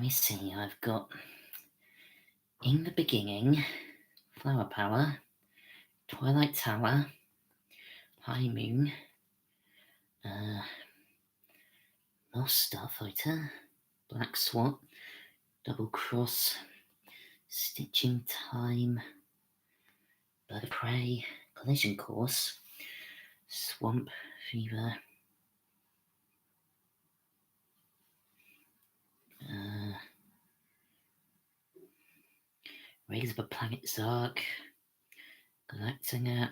me see, I've got In the Beginning, Flower Power, Twilight Tower, High Moon, more Starfighter, Black Swat, Double Cross, Stitching Time, Bird of Prey, Collision Course, Swamp Fever, Rays of a Planet Zark, Galactica,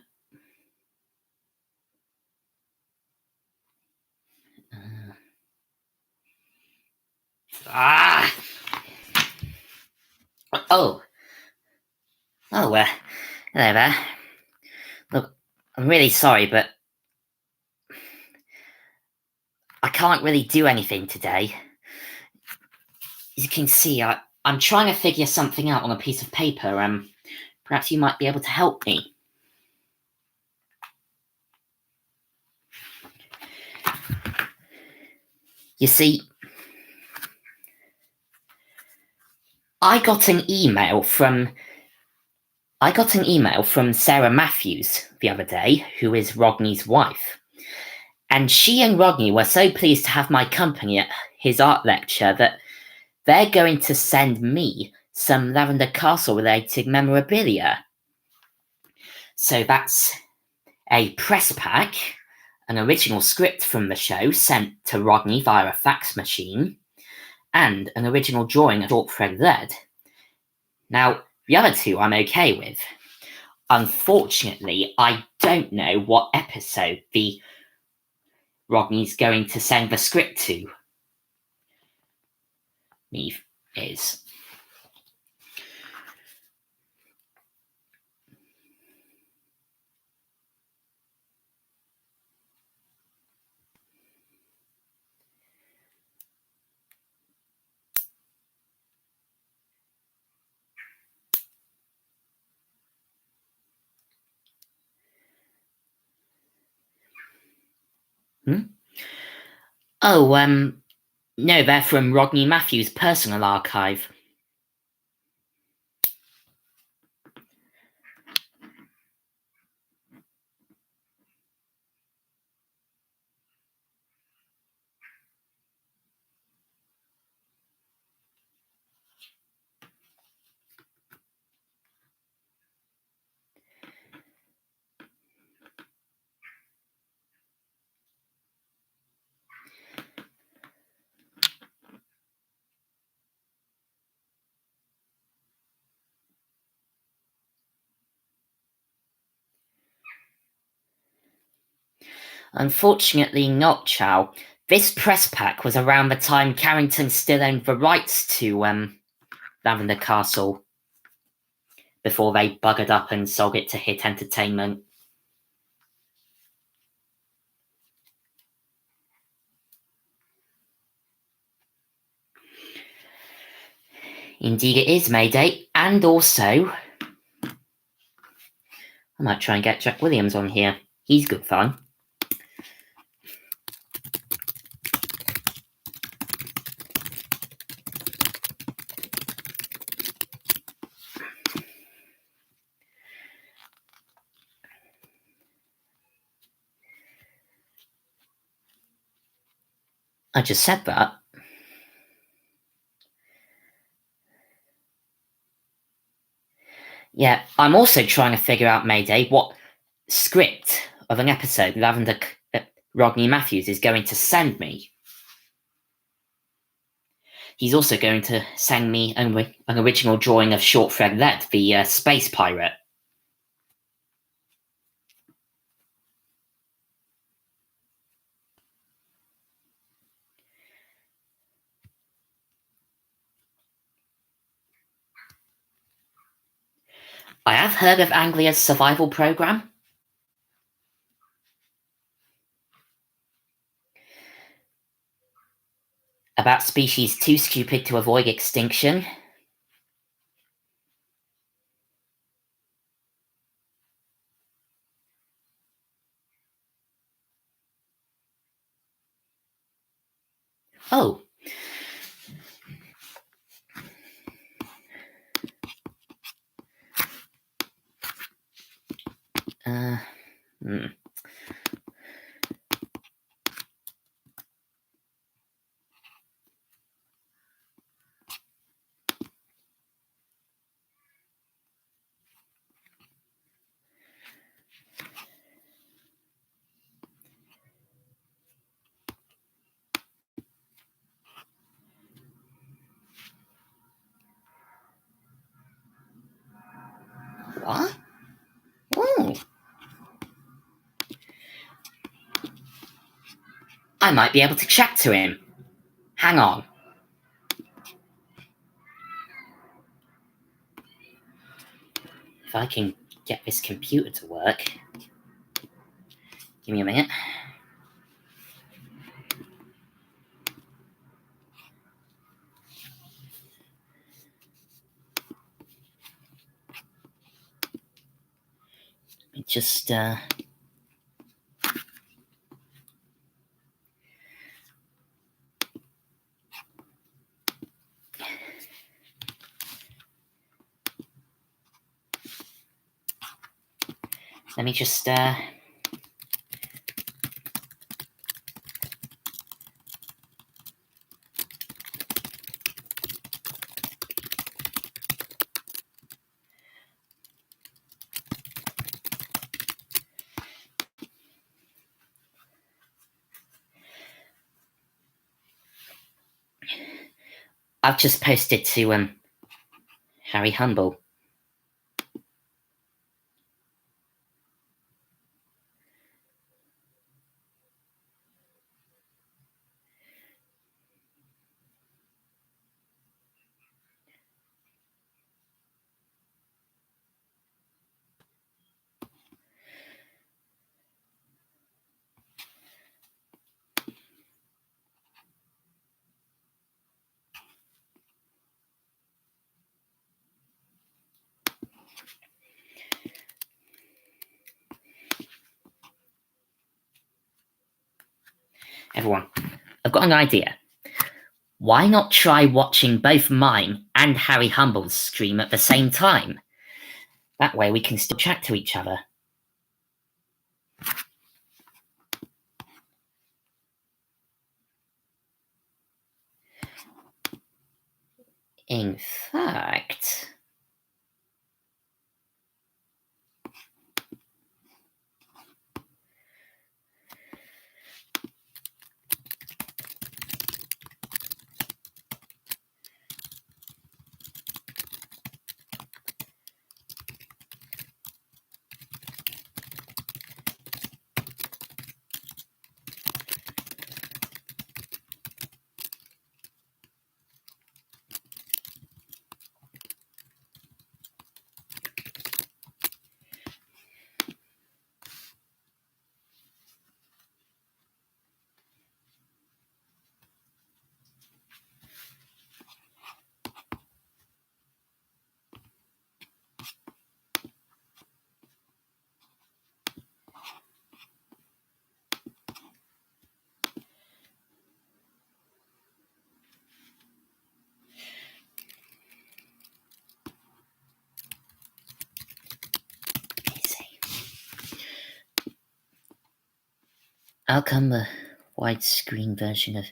Oh, hello there. Look, I'm really sorry, but I can't really do anything today. As you can see, I'm trying to figure something out on a piece of paper. Perhaps you might be able to help me. You see, I got an email from Sarah Matthews the other day, who is Rodney's wife. And she and Rodney were so pleased to have my company at his art lecture that they're going to send me some Lavender Castle related memorabilia. So that's a press pack, an original script from the show sent to Rodney via a fax machine, and an original drawing of Short Thread Red. Now, the other two I'm okay with. Unfortunately, I don't know what episode Rodney's going to send the script to me is. Oh, no, they're from Rodney Matthews' personal archive. Unfortunately not, Chow. This press pack was around the time Carrington still owned the rights to Lavender Castle before they buggered up and sold it to Hit Entertainment. Indeed it is, Mayday, and also I might try and get Jack Williams on here. He's good fun. I just said that. Yeah, I'm also trying to figure out, Mayday, what script of an episode Rodney Matthews is going to send me. He's also going to send me an original drawing of Short Thread Red, the space pirate. I have heard of Anglia's survival program. About species too stupid to avoid extinction. Oh. Hmm. What? Ooh. I might be able to chat to him. Hang on. If I can get this computer to work. Give me a minute. Just let me just I've just posted to Harry Humble. Everyone, I've got an idea. Why not try watching both mine and Harry Humble's stream at the same time? That way we can still chat to each other. In fact... How come the widescreen version of...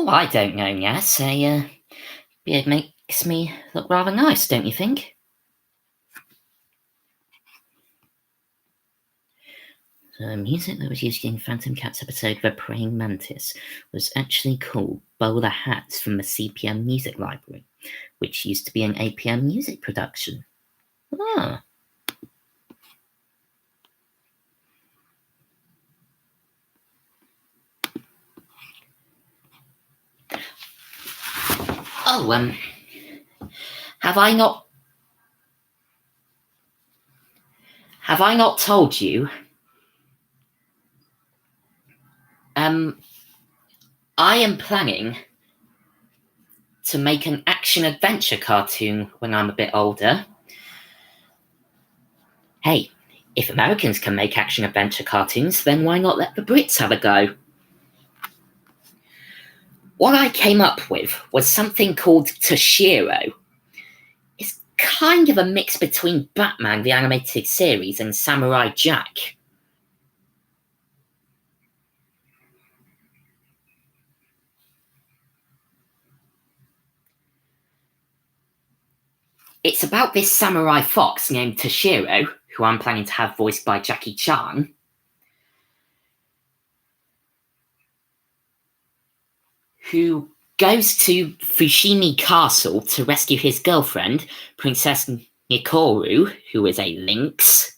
Oh, I don't know, yes. A beard makes me look rather nice, don't you think? The music that was used in Phantom Cat's episode The Praying Mantis was actually called Bowler Hats from the CPM Music Library, which used to be an APM music production. Ah. Oh, have I not told you? I am planning to make an action-adventure cartoon when I'm a bit older. Hey, if Americans can make action-adventure cartoons, then why not let the Brits have a go? What I came up with was something called Toshiro. It's kind of a mix between Batman, the animated series, and Samurai Jack. It's about this samurai fox named Toshiro, who I'm planning to have voiced by Jackie Chan, who goes to Fushimi Castle to rescue his girlfriend, Princess Nikoru, who is a lynx.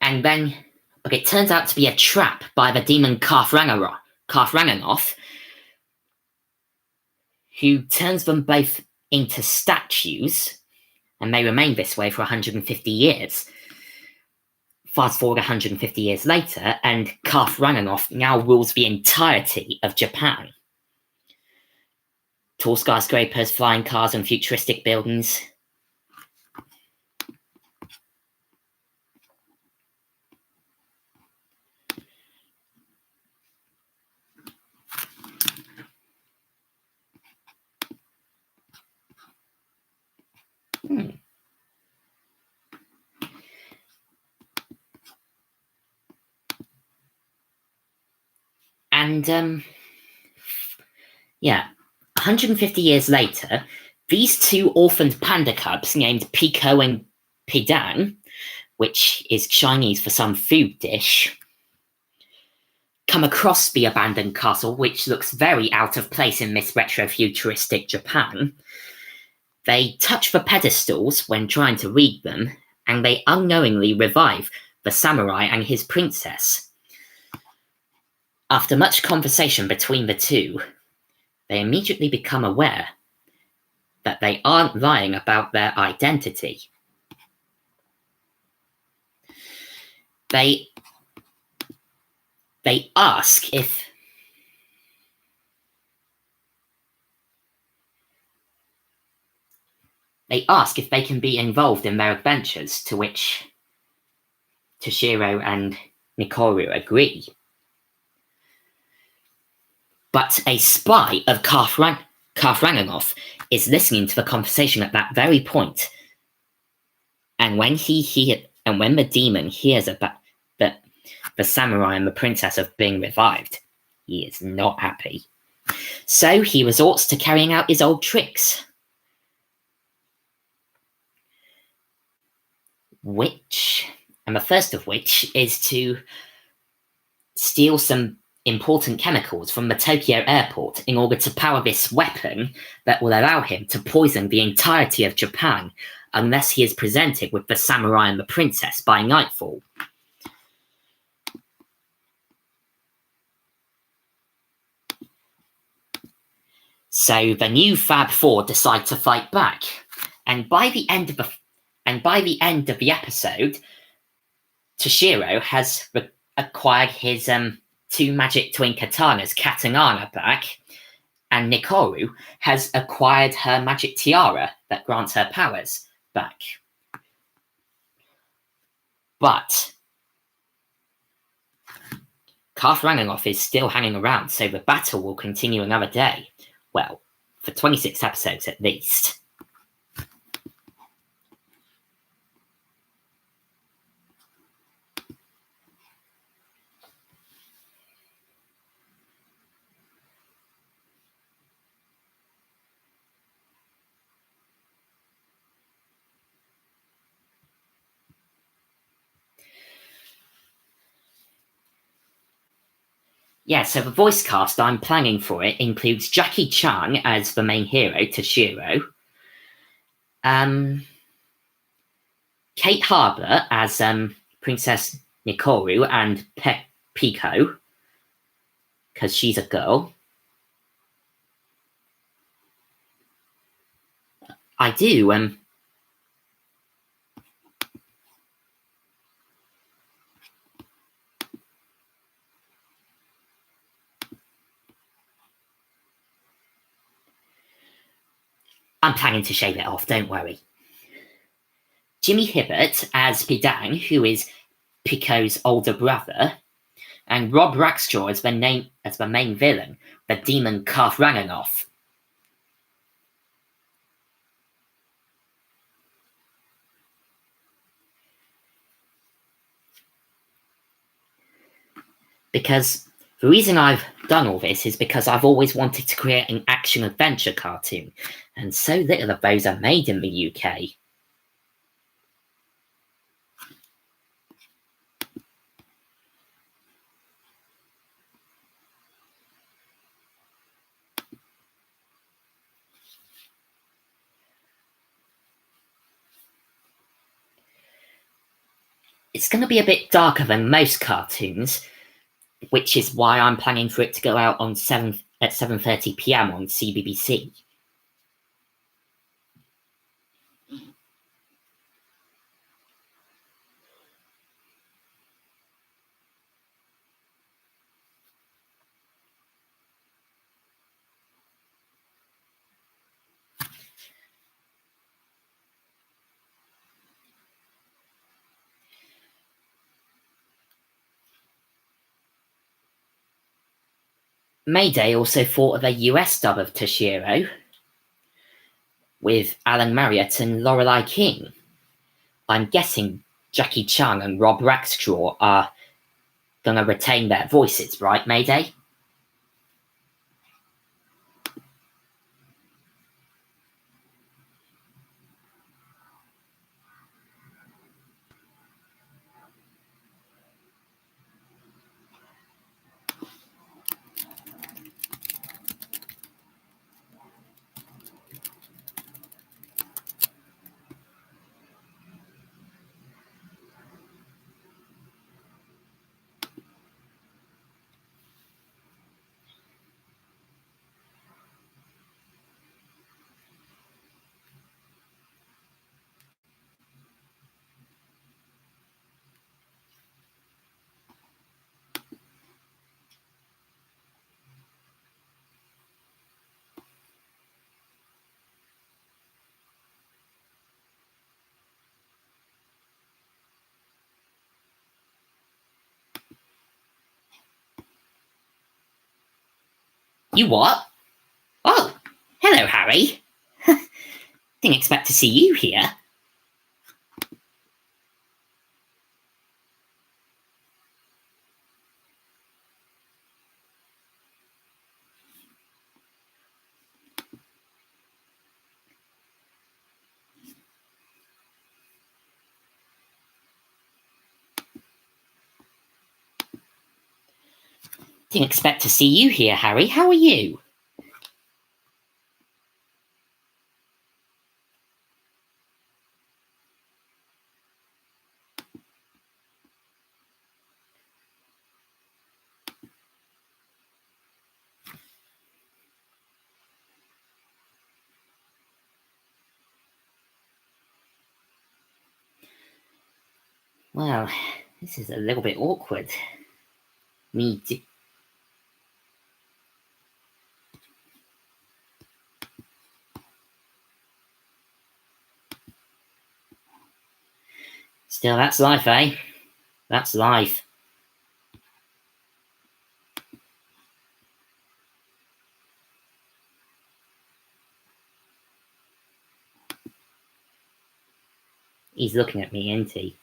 But it turns out to be a trap by the demon Karth Ranganoth, who turns them both into statues, and they remain this way for 150 years. Fast forward 150 years later, and Karth Ranganoth now rules the entirety of Japan. Tall skyscrapers, flying cars, and futuristic buildings. And, 150 years later, these two orphaned panda cubs named Pico and Pidang, which is Chinese for some food dish, come across the abandoned castle, which looks very out of place in this retro-futuristic Japan. They touch the pedestals when trying to read them, and they unknowingly revive the samurai and his princess. After much conversation between the two, they immediately become aware that they aren't lying about their identity. They ask if they can be involved in their adventures, to which Toshiro and Nikoru agree. But a spy of Karth Ranganoth is listening to the conversation at that very point. And when the demon hears about that the samurai and the princess have been revived, he is not happy. So he resorts to carrying out his old tricks. The first of which is to steal some important chemicals from the Tokyo airport in order to power this weapon that will allow him to poison the entirety of Japan unless he is presented with the samurai and the princess by nightfall. So the new Fab Four decide to fight back, and by the end of the episode, Toshiro has acquired his two magic twin katanas, Katangana, back, and Nikoru has acquired her magic tiara that grants her powers back. But Karth Ranganoth is still hanging around, so the battle will continue another day. Well, for 26 episodes at least. Yeah, so the voice cast I'm planning for it includes Jackie Chan as the main hero, Toshiro, Kate Harbour as Princess Nikoru and Pico, because she's a girl. I do. I'm planning to shave it off, don't worry. Jimmy Hibbert as Pidang, who is Pico's older brother, and Rob Rackstraw as the main villain, the demon Karth Ranganoth. Because the reason I've done all this is because I've always wanted to create an action-adventure cartoon, and so little of those are made in the UK. It's going to be a bit darker than most cartoons, which is why I'm planning for it to go out on 7:30 p.m. on CBBC. Mayday also thought of a US dub of Toshiro with Alan Marriott and Lorelei King. I'm guessing Jackie Chan and Rob Rackstraw are gonna retain their voices, right, Mayday? You what? Oh, hello, Harry. Didn't expect to see you here. Didn't expect to see you here, Harry. How are you? Well, this is a little bit awkward. Me too. Still, that's life, eh? That's life. He's looking at me, isn't he?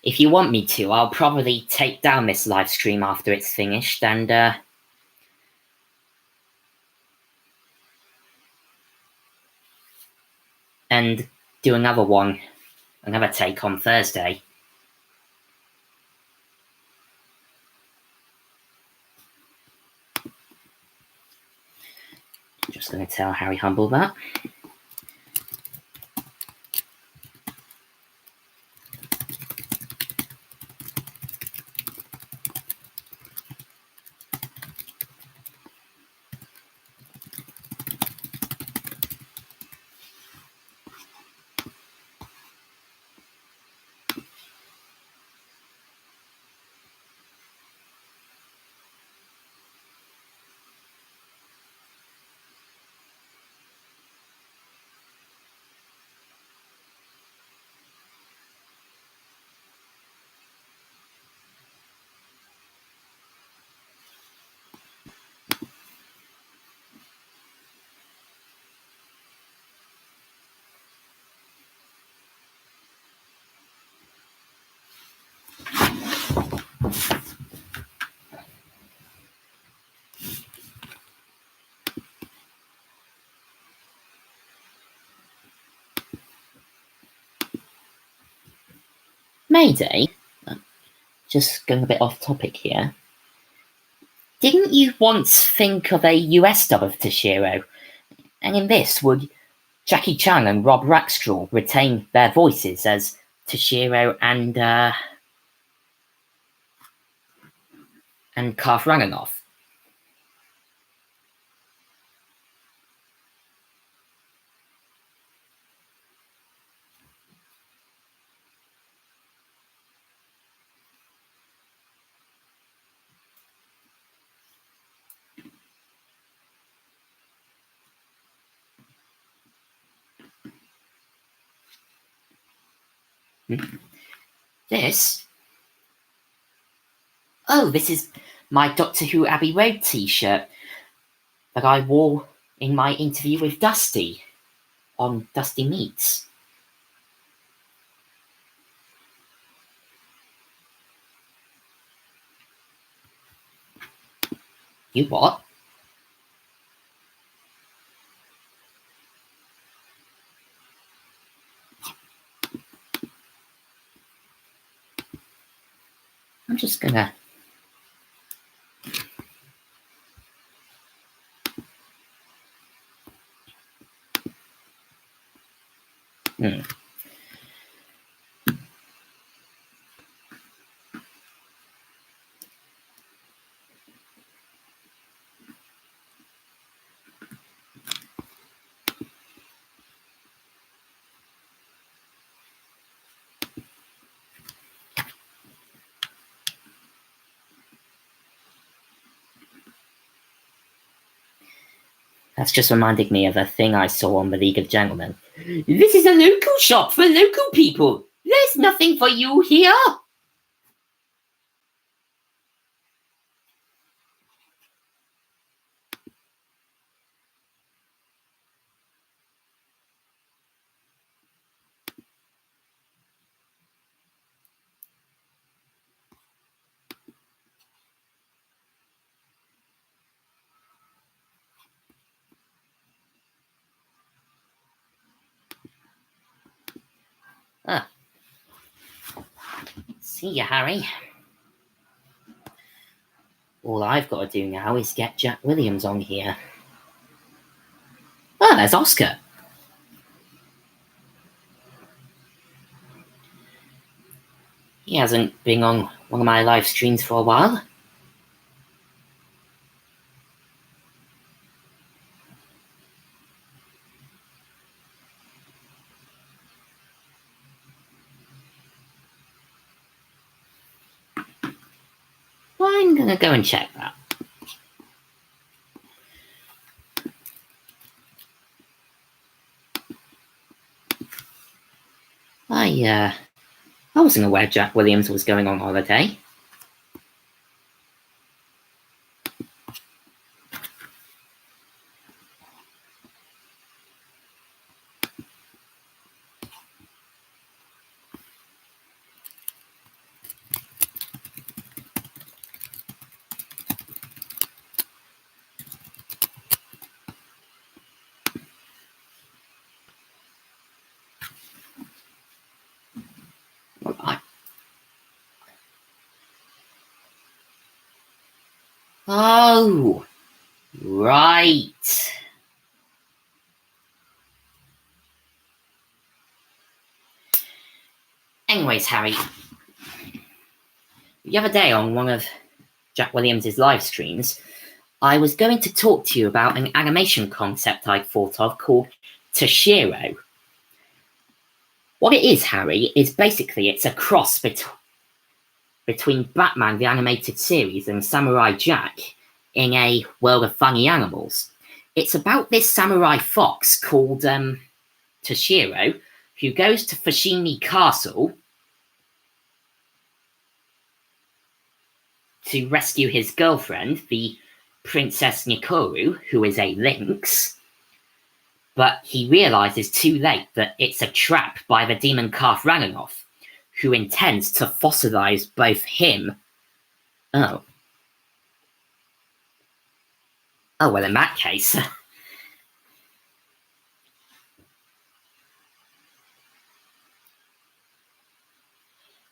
if you want me to, I'll probably take down this live stream after it's finished and do another take on Thursday. Just going to tell Harry Humble that. Mayday, just going a bit off topic here. Didn't you once think of a US dub of Toshiro? And in this, would Jackie Chan and Rob Rackstraw retain their voices as Toshiro and Karth Ranganoff? This? Oh, this is my Doctor Who Abbey Road t-shirt that I wore in my interview with Dusty on Dusty Meets. You what? I'm just gonna... That's just reminded me of a thing I saw on the League of Gentlemen. This is a local shop for local people. There's nothing for you here. See ya, Harry. All I've got to do now is get Jack Williams on here. Oh, there's Oscar. He hasn't been on one of my live streams for a while. I'm gonna go and check that. I wasn't aware Jack Williams was going on holiday. Oh, right. Anyways, Harry, the other day on one of Jack Williams' live streams, I was going to talk to you about an animation concept I thought of called Toshiro. What it is, Harry, is basically it's a cross between Batman the Animated Series and Samurai Jack in a world of funny animals. It's about this samurai fox called Toshiro, who goes to Fushimi Castle to rescue his girlfriend, the Princess Nikoru, who is a lynx, but he realizes too late that it's a trap by the demon calf Rananoff, who intends to fossilize both him. Oh, well, in that case.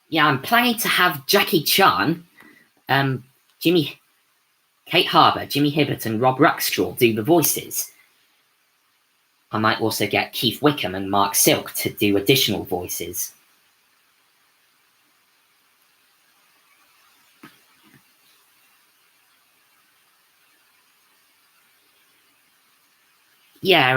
Yeah, I'm planning to have Jackie Chan, Kate Harbour, Jimmy Hibbert, and Rob Rackstraw do the voices. I might also get Keith Wickham and Mark Silk to do additional voices. Yeah,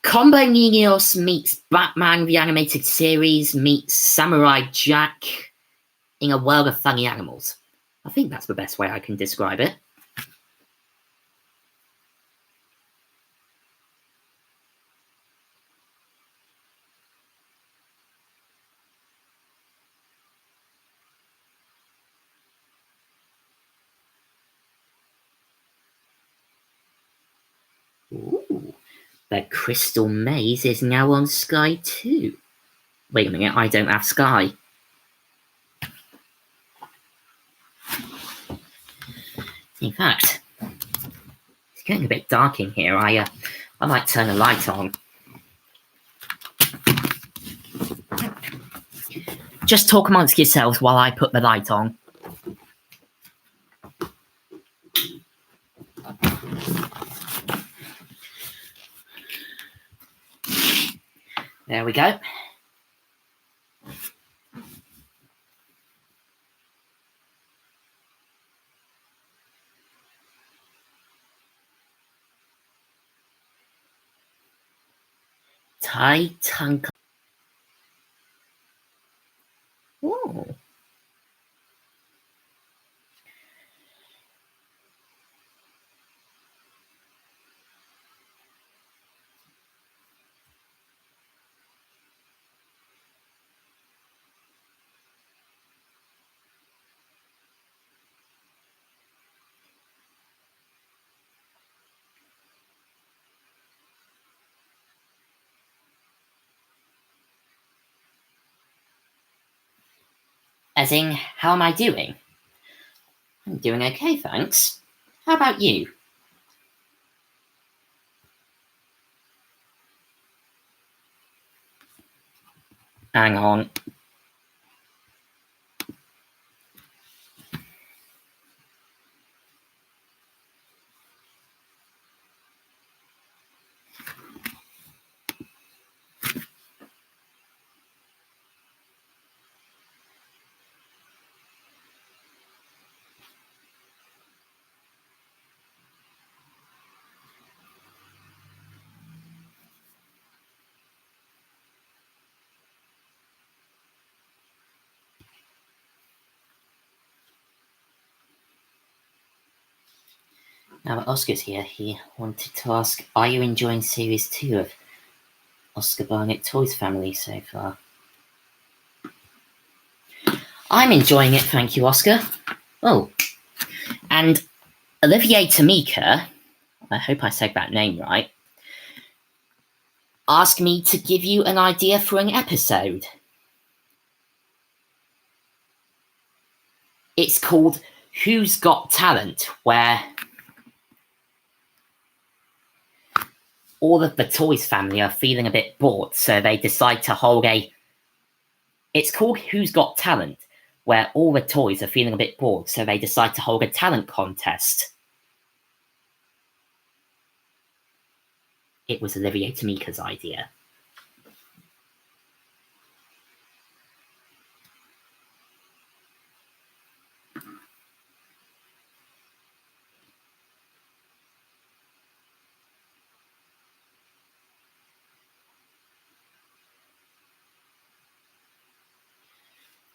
Combo Niños meets Batman the Animated Series meets Samurai Jack in a world of funny animals. I think that's the best way I can describe it. Ooh, the Crystal Maze is now on Sky 2. Wait a minute, I don't have Sky. In fact, it's getting a bit dark in here. I might turn a light on. Just talk amongst yourselves while I put the light on. There we go. Titan. Oh. As in, how am I doing? I'm doing okay, thanks. How about you? Hang on. Now that Oscar's here, he wanted to ask, are you enjoying Series 2 of Oscar Barnett Toys Family so far? I'm enjoying it, thank you, Oscar. Oh, and Olivier Tamika, I hope I said that name right, asked me to give you an idea for an episode. It's called Who's Got Talent, where all of the Toys family are feeling a bit bored, so they decide to hold it's called Who's Got Talent, where all the toys are feeling a bit bored, so they decide to hold a talent contest. It was Olivia Tamika's idea.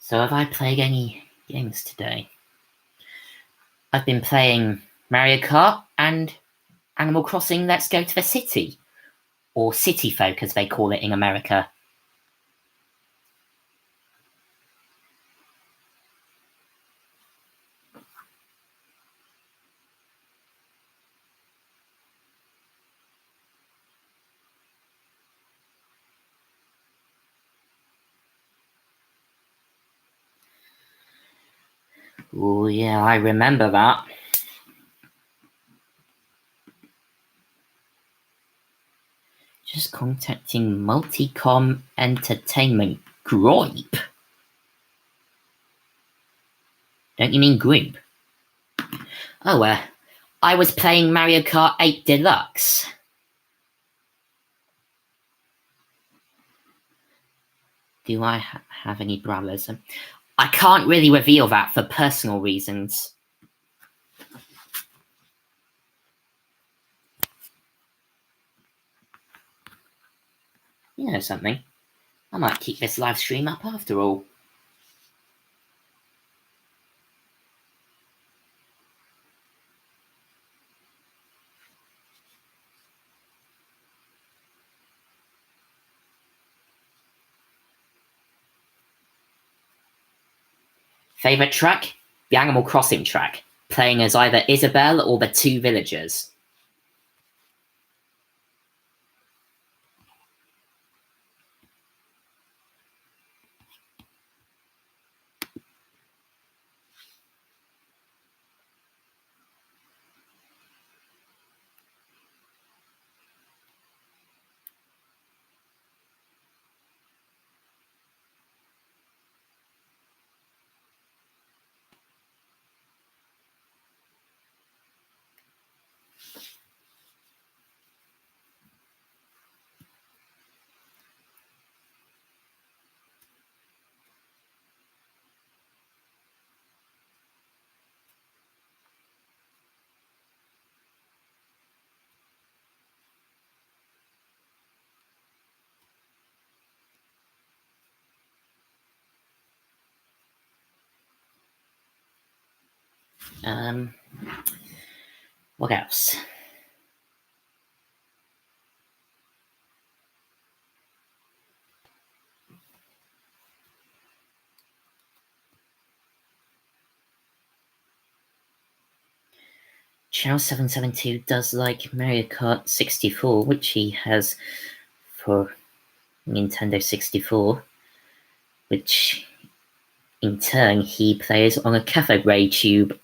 So have I played any games today? I've been playing Mario Kart and Animal Crossing Let's Go to the City, or City Folk as they call it in America. Oh yeah, I remember that. Just contacting Multicom Entertainment Group. Don't you mean group? Oh, I was playing Mario Kart 8 Deluxe. Do I have any brothers? I can't really reveal that for personal reasons. You know something? I might keep this live stream up after all. Favourite track? The Animal Crossing track, playing as either Isabelle or the two villagers. What else? Chow772 does like Mario Kart 64, which he has for Nintendo 64, which in turn he plays on a cathode ray tube.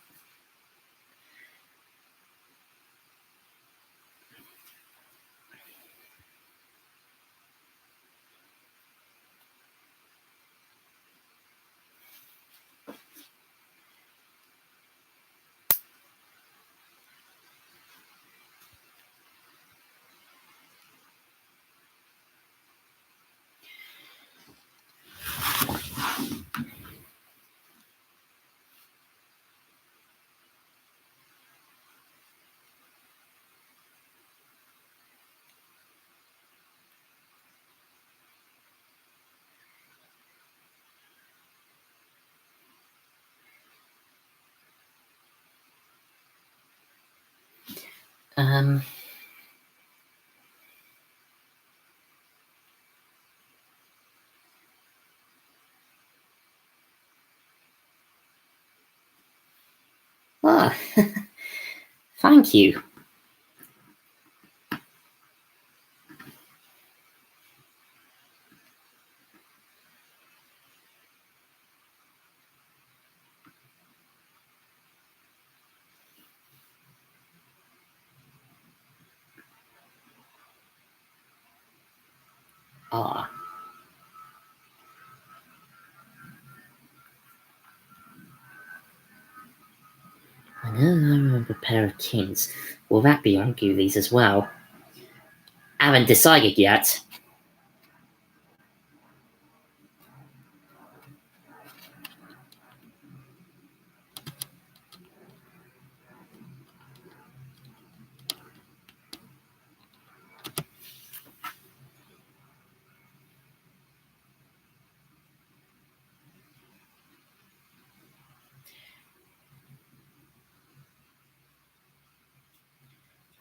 Ah, thank you. Ah. pair of kings. Will that be on Ghoulies as well? Haven't decided yet.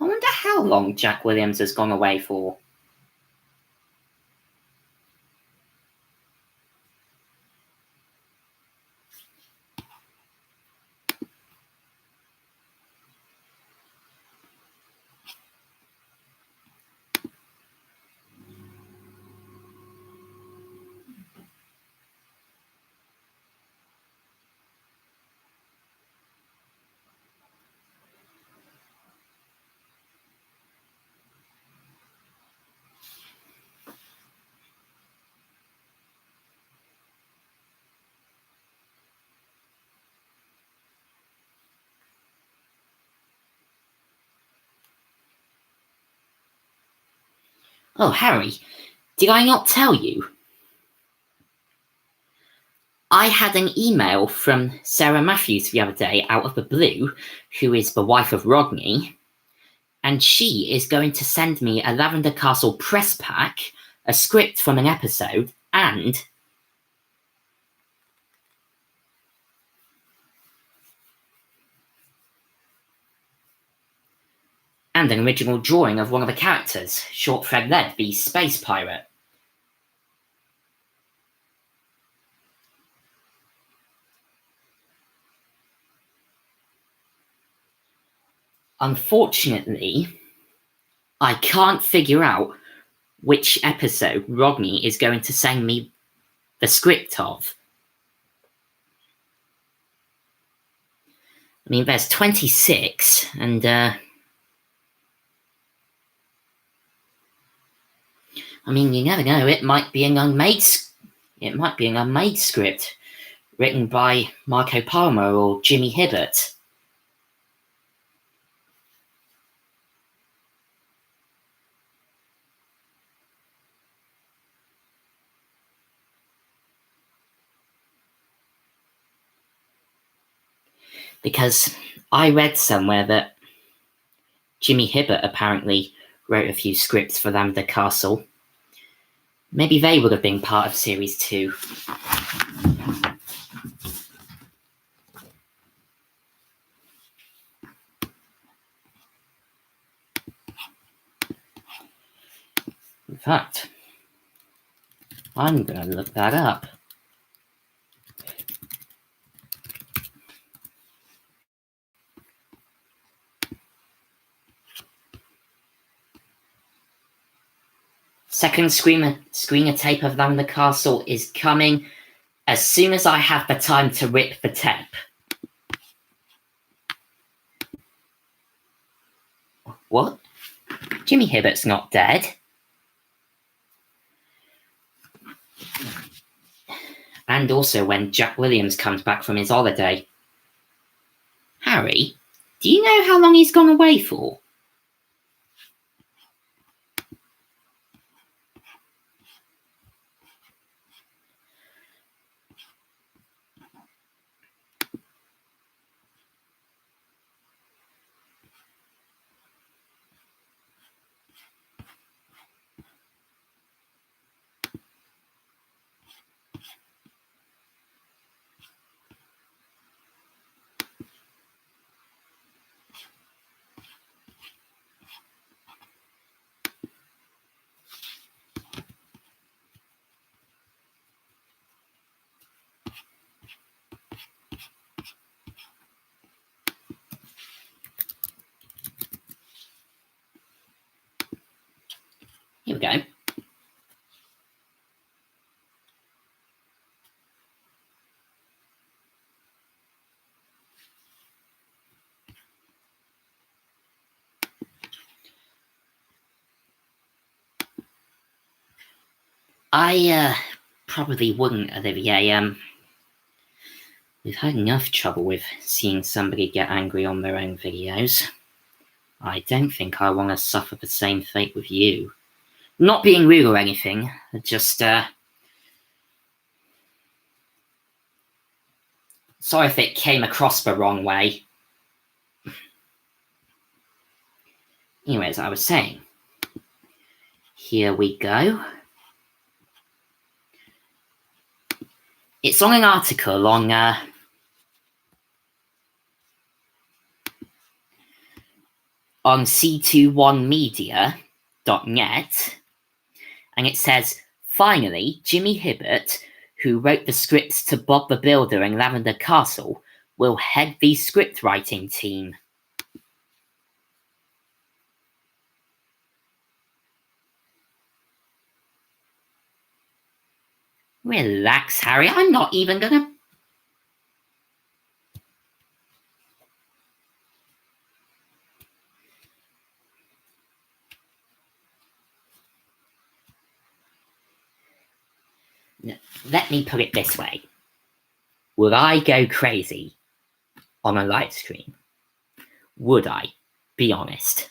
I wonder how long Jack Williams has gone away for. Oh, Harry, did I not tell you? I had an email from Sarah Matthews the other day out of the blue, who is the wife of Rodney, and she is going to send me a Lavender Castle press pack, a script from an episode, and an original drawing of one of the characters, Shortthread Led, the space pirate. Unfortunately, I can't figure out which episode Rodney is going to send me the script of. I mean, there's 26, and I mean, you never know. It might be an unmade script written by Marco Palmer or Jimmy Hibbert. Because I read somewhere that Jimmy Hibbert apparently wrote a few scripts for Lavender Castle. Maybe they would have been part of Series 2. In fact, I'm going to look that up. Second screener tape of Lavender Castle is coming as soon as I have the time to rip the tape. What? Jimmy Hibbert's not dead. And also when Jack Williams comes back from his holiday. Harry, do you know how long he's gone away for? Here we go. I probably wouldn't, Olivier. We've had enough trouble with seeing somebody get angry on their own videos. I don't think I want to suffer the same fate with you. Not being rude or anything, just, sorry if it came across the wrong way. Anyways, I was saying, here we go. It's on an article on c21media.net, and it says, finally, Jimmy Hibbert, who wrote the scripts to Bob the Builder and Lavender Castle, will head the script writing team. Relax, Harry, I'm not even gonna... Let me put it this way. Would I go crazy on a live stream? Would I? Be honest.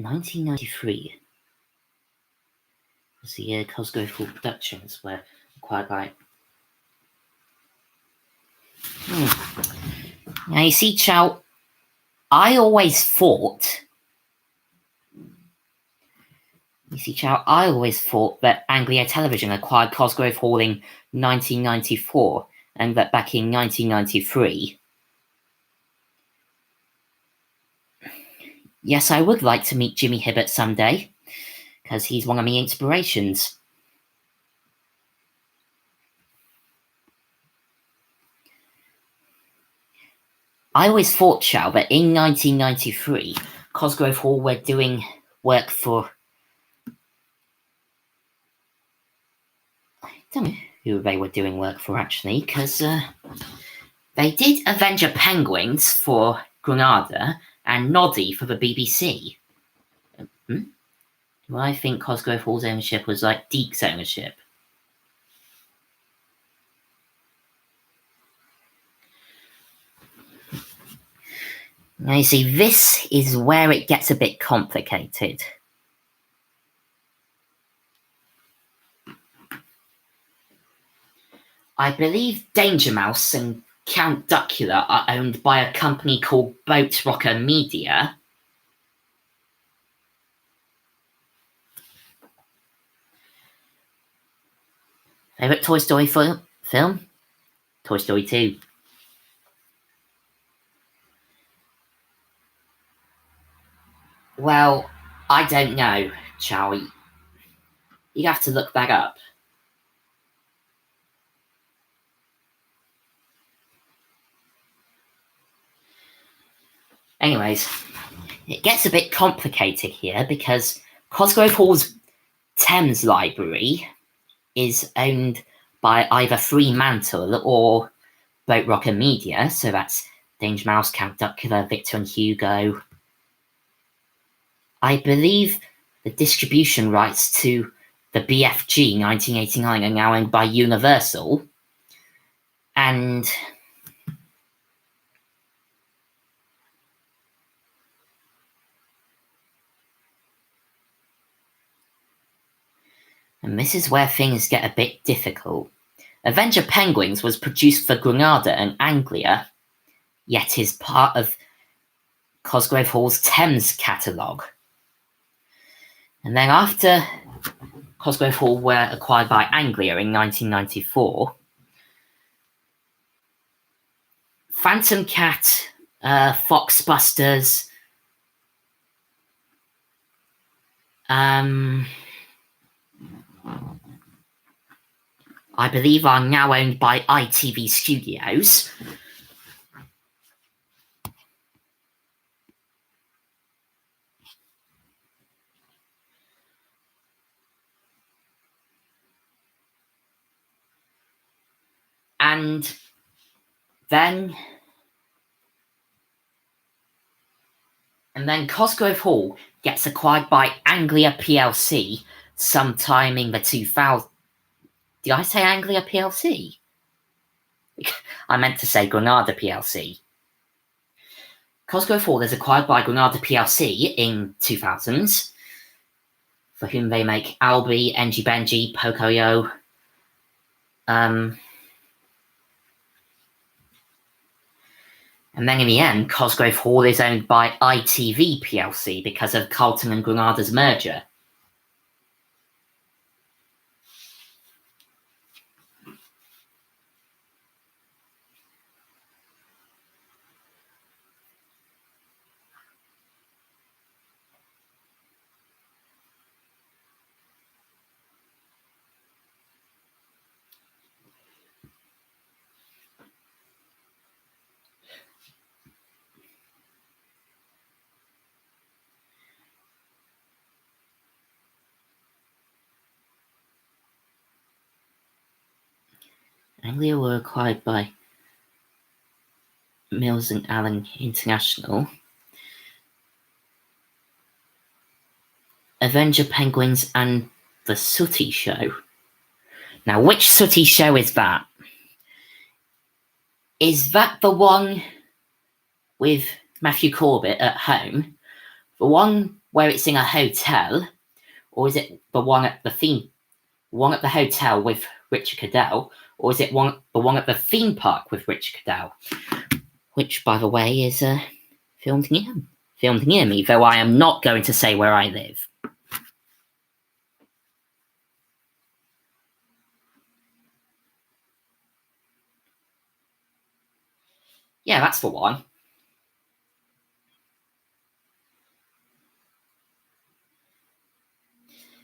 (1993) was the year Cosgrove Hall Productions were acquired by... Now you see, Chow, I always thought that Anglia Television acquired Cosgrove Hall in 1994, and that back in 1993... Yes, I would like to meet Jimmy Hibbert someday, because he's one of my inspirations. I always thought, Chow, that in 1993, Cosgrove Hall were doing work for... I don't know who they were doing work for, actually, because they did Avenger Penguins for Granada and Noddy for the BBC. Well, I think Cosgrove Hall's ownership was like Deke's ownership. Now you see, this is where it gets a bit complicated. I believe Danger Mouse and Count Duckula are owned by a company called Boat Rocker Media. Favorite Toy Story film? Toy Story 2. Well, I don't know, Chow. You have to look that up. Anyways, it gets a bit complicated here because Cosgrove Hall's Thames Library is owned by either Fremantle or Boat Rocker Media, so that's Danger Mouse, Count Duckula, Victor and Hugo. I believe the distribution rights to the BFG 1989 are now owned by Universal, and this is where things get a bit difficult. Avenger Penguins was produced for Granada and Anglia, yet is part of Cosgrove Hall's Thames catalogue. And then after Cosgrove Hall were acquired by Anglia in 1994, Phantom Cat, Foxbusters, I believe are now owned by ITV Studios. And then Cosgrove Hall gets acquired by Anglia PLC sometime in the 2000s. Did I say Anglia PLC? I meant to say Granada PLC. Cosgrove Hall is acquired by Granada PLC in 2000s, for whom they make Albi, Engie Benji, Pocoyo. And then in the end, Cosgrove Hall is owned by ITV PLC because of Carlton and Granada's merger. Anglia were acquired by Mills and Allen International. Avenger Penguins and The Sooty Show. Now, which Sooty Show is that? Is that the one with Matthew Corbett at home? The one where it's in a hotel? Or is it the one at the hotel with Richard Cadell? Or is it the one at the theme park with Richard Cadell? Which, by the way, is filmed near me, though I am not going to say where I live. Yeah, that's the one.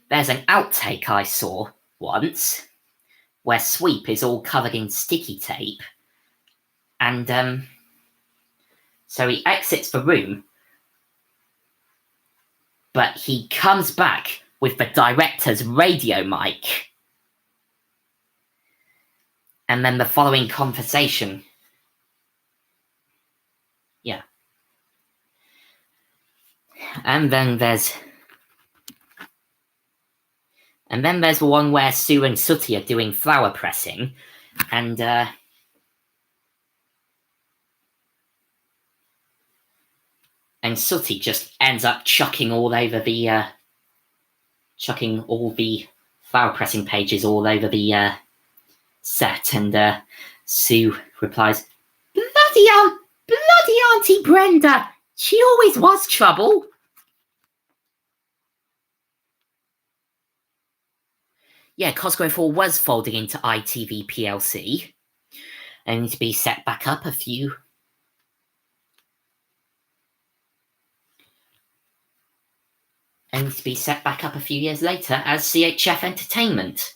There's an outtake I saw once where Sweep is all covered in sticky tape, and so he exits the room, but he comes back with the director's radio mic. And then the following conversation. Yeah. And then there's the one where Sue and Sooty are doing flower pressing, and Sooty just ends up chucking all the flower pressing pages all over the set, and Sue replies, Bloody Auntie Brenda! She always was trouble. Yeah, Cosgrove Hall was folded into ITV PLC, only to be set back up a few years later as CHF Entertainment.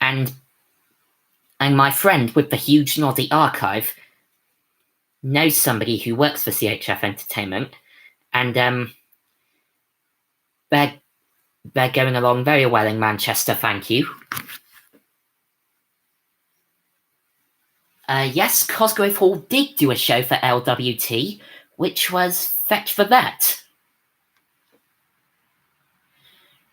And my friend with the huge Noddy archive knows somebody who works for CHF Entertainment, and they're going along very well in Manchester, thank you. Yes, Cosgrove Hall did do a show for LWT, which was Fetch for That.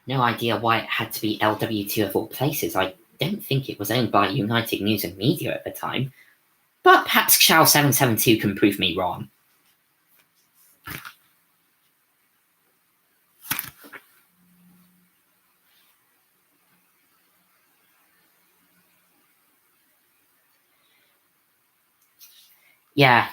No idea why it had to be LWT of all places. I don't think it was owned by United News and Media at the time. But perhaps Chow772 can prove me wrong. Yeah.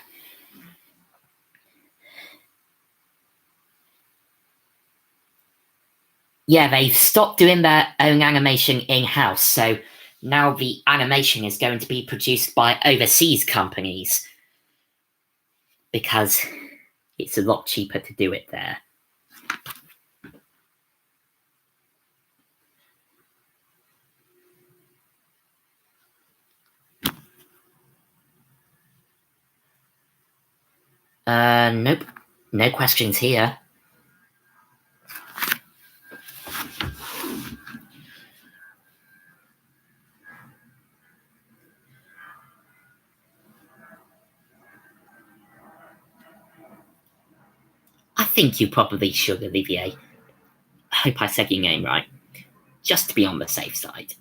Yeah, they've stopped doing their own animation in-house, so now the animation is going to be produced by overseas companies because it's a lot cheaper to do it there. Nope. No questions here. I think you probably should, Olivier. I hope I said your name right. Just to be on the safe side.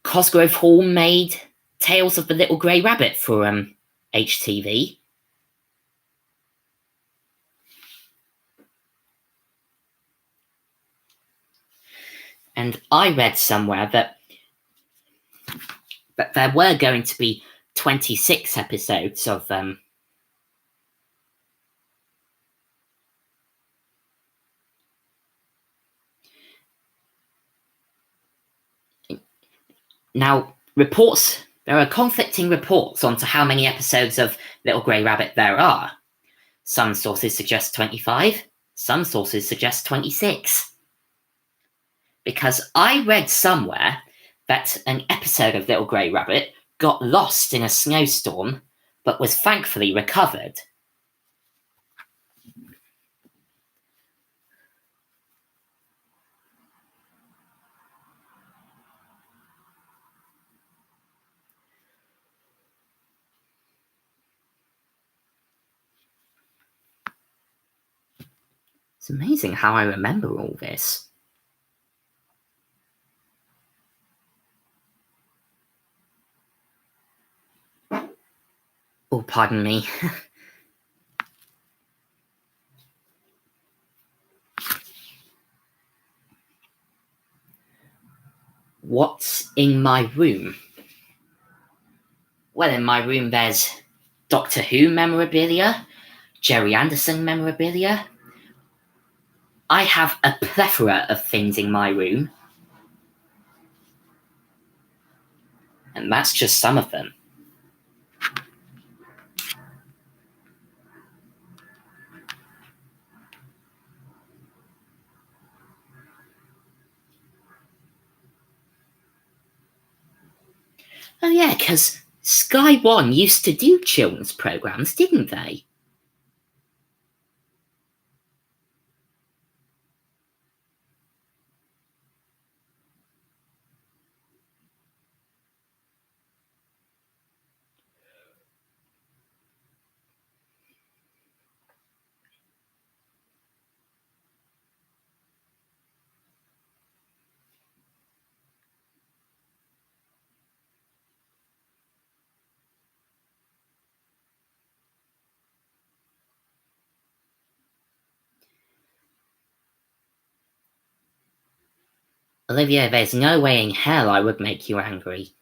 Cosgrove Hall made Tales of the Little Grey Rabbit for HTV. And I read somewhere that there were going to be 26 episodes of Now, there are conflicting reports onto how many episodes of Little Grey Rabbit there are. Some sources suggest 25, some sources suggest 26. Because I read somewhere that an episode of Little Grey Rabbit got lost in a snowstorm, but was thankfully recovered. It's amazing how I remember all this. Oh, pardon me. What's in my room? Well, in my room there's Doctor Who memorabilia, Gerry Anderson memorabilia. I have a plethora of things in my room. And that's just some of them. Oh yeah, because Sky One used to do children's programs, didn't they? Olivia, there's no way in hell I would make you angry.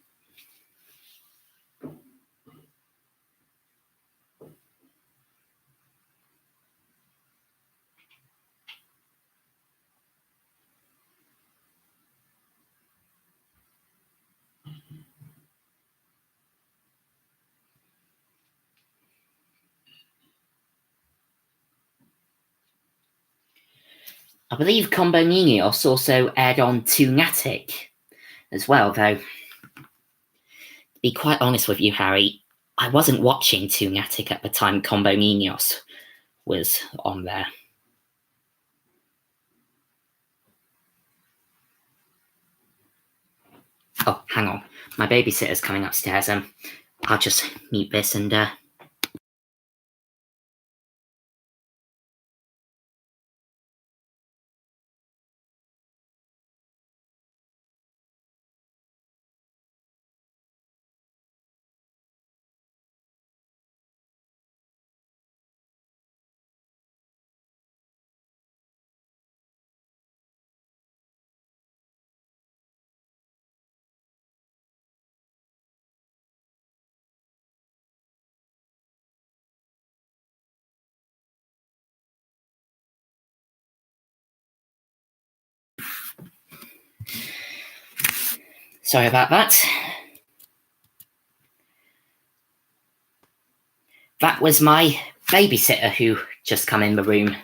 I believe Combo Niños also aired on Toonatic as well, though. To be quite honest with you, Harry, I wasn't watching Toonatic at the time Combo Niños was on there. Oh, hang on. My babysitter's coming upstairs. I'll just mute this and Sorry about that. That was my babysitter who just come in the room.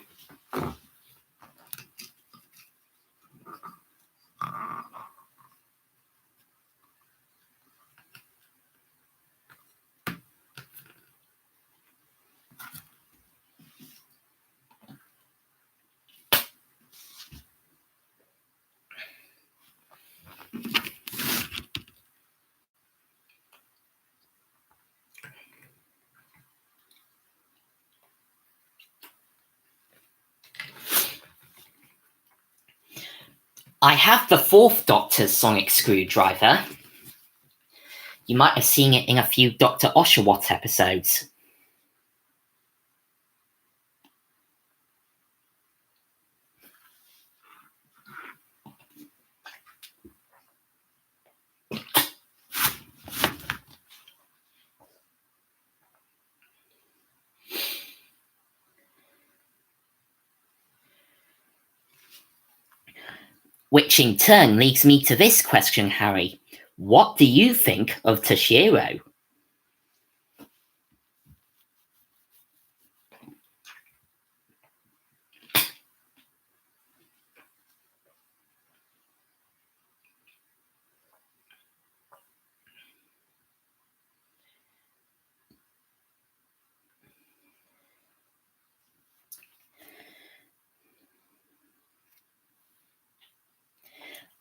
I have the fourth Doctor's sonic screwdriver. You might have seen it in a few Dr. Oshawott episodes. Which in turn leads me to this question, Harry. What do you think of Toshiro?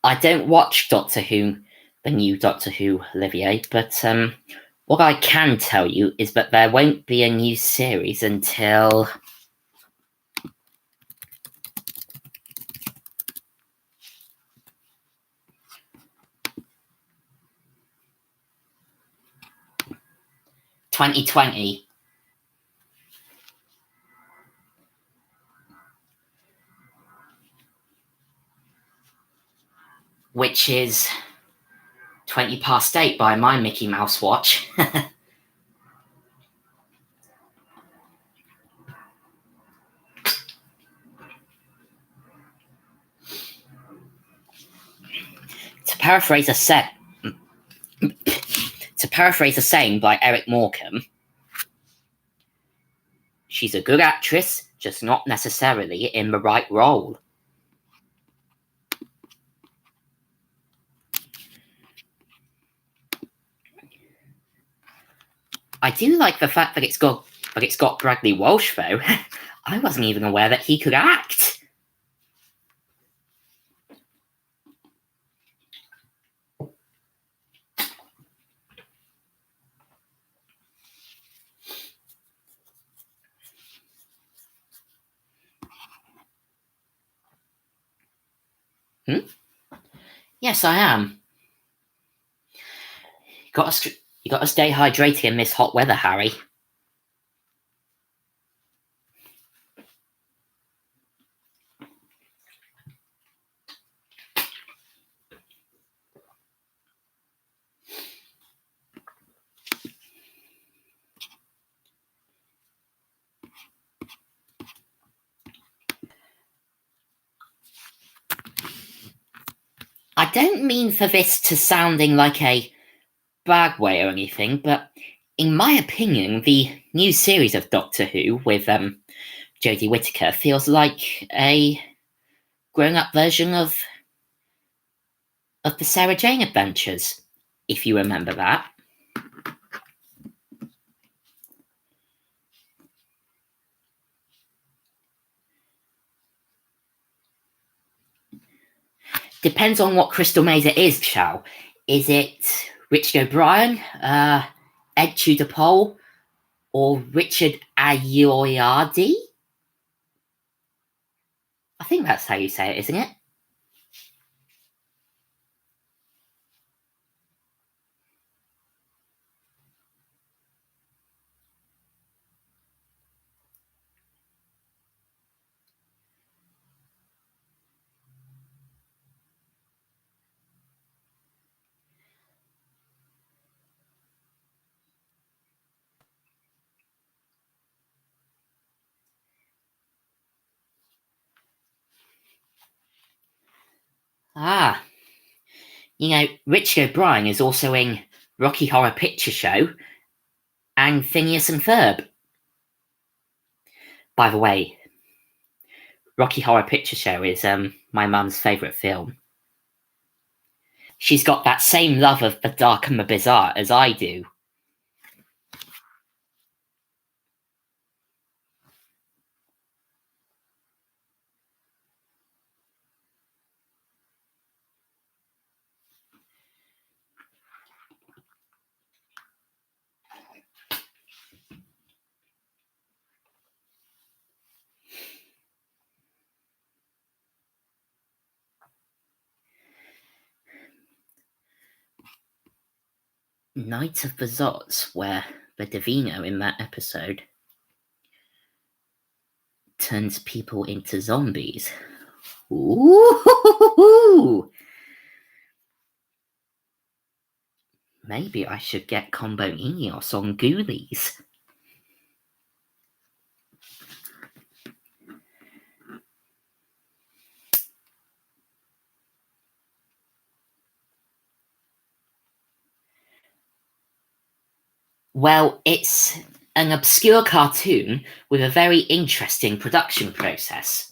I don't watch Doctor Who, the new Doctor Who, Olivier, but what I can tell you is that there won't be a new series until... ...2020. Which is 20 past 8 by my Mickey Mouse watch. To paraphrase a saying by Eric Morecambe, she's a good actress, just not necessarily in the right role. I do like the fact that it's got Bradley Walsh, though. I wasn't even aware that he could act. Yes, I am. You got to stay hydrated in this hot weather, Harry. I don't mean for this to sounding like a bad way or anything, but in my opinion, the new series of Doctor Who with Jodie Whittaker feels like a grown-up version of the Sarah Jane Adventures, if you remember that. Depends on what Crystal Maze is, Chow. Is it Richard O'Brien, Ed Tudor-Pole, or Richard Ayoade? I think that's how you say it, isn't it? Ah, Richard O'Brien is also in Rocky Horror Picture Show and Phineas and Ferb. By the way, Rocky Horror Picture Show is my mum's favourite film. She's got that same love of the dark and the bizarre as I do. Night of the Zots, where the Davino in that episode turns people into zombies. Ooh! Maybe I should get Combo Ineos on Ghoulies. Well, it's an obscure cartoon with a very interesting production process.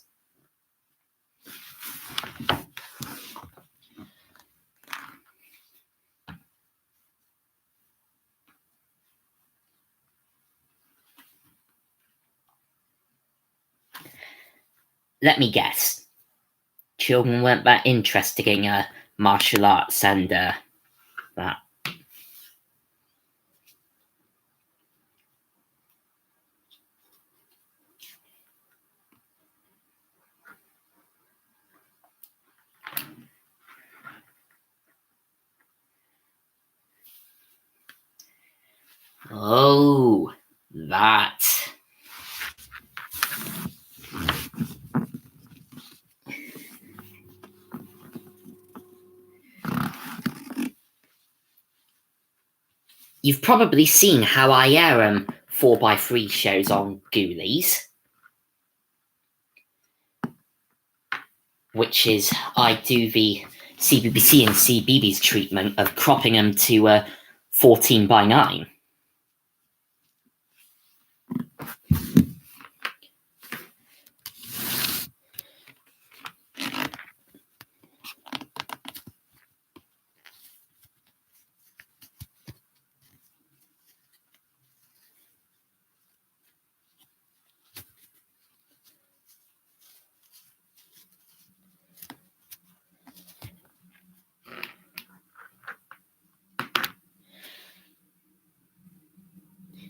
Let me guess. Children weren't that interested in martial arts and that. Oh, that. You've probably seen how I air 4x3 shows on Ghoulies, which is I do the CBBC and CBeebies treatment of cropping them to 14:9.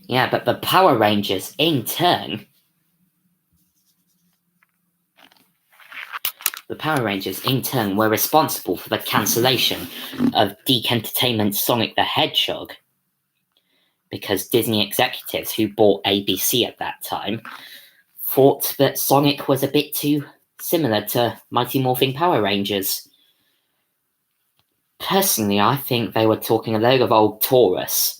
Yeah, but the Power Rangers, in turn, were responsible for the cancellation of DiC Entertainment's Sonic the Hedgehog, because Disney executives who bought ABC at that time thought that Sonic was a bit too similar to Mighty Morphin Power Rangers. Personally, I think they were talking a load of old Taurus.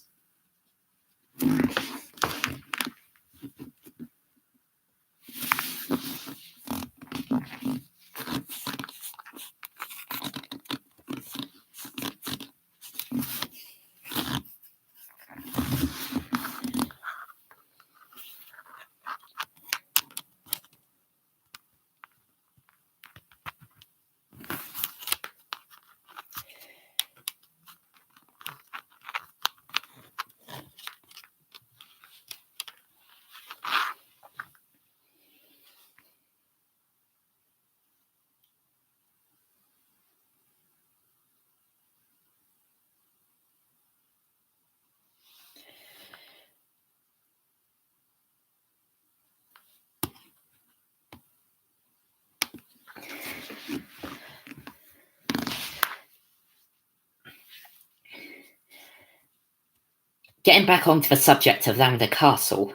Getting back onto the subject of Lavender Castle,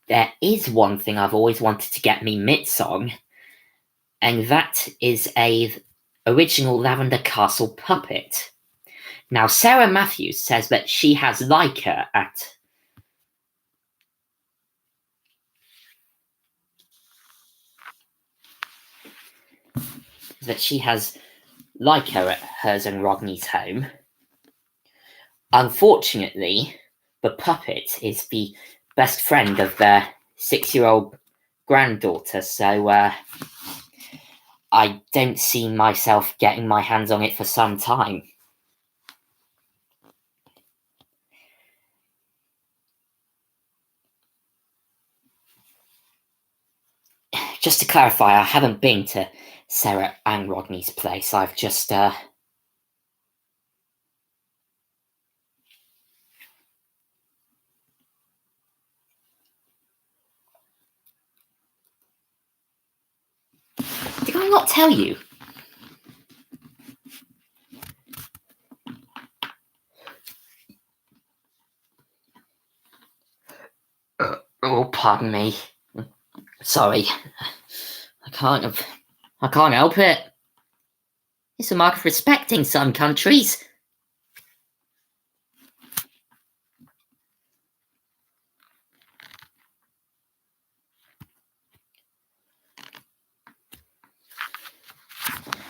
there is one thing I've always wanted to get me mitts on, and that is a original Lavender Castle puppet. Now, Sarah Matthews says that she has Leica at like her at hers and Rodney's home. Unfortunately, the puppet is the best friend of their 6-year-old granddaughter, so I don't see myself getting my hands on it for some time. Just to clarify, I haven't been to Sarah and Rodney's place. I've just did I not tell you? Oh, pardon me. Sorry. I can't help it. It's a mark of respect in some countries.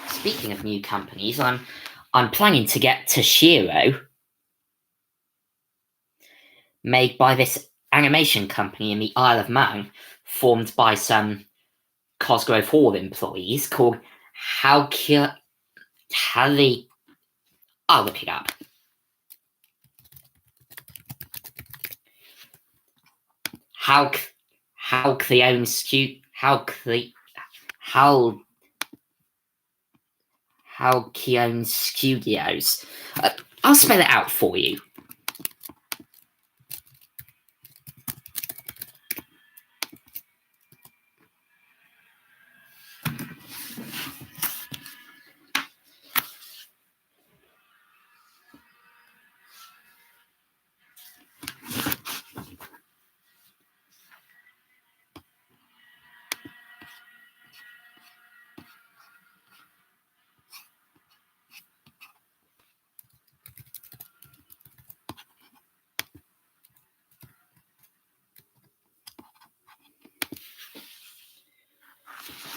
Speaking of new companies, I'm planning to get Toshiro, made by this animation company in the Isle of Man, formed by some Cosgrove Hall employees, called I'll look it up. Halcyon Studios. I'll spell it out for you.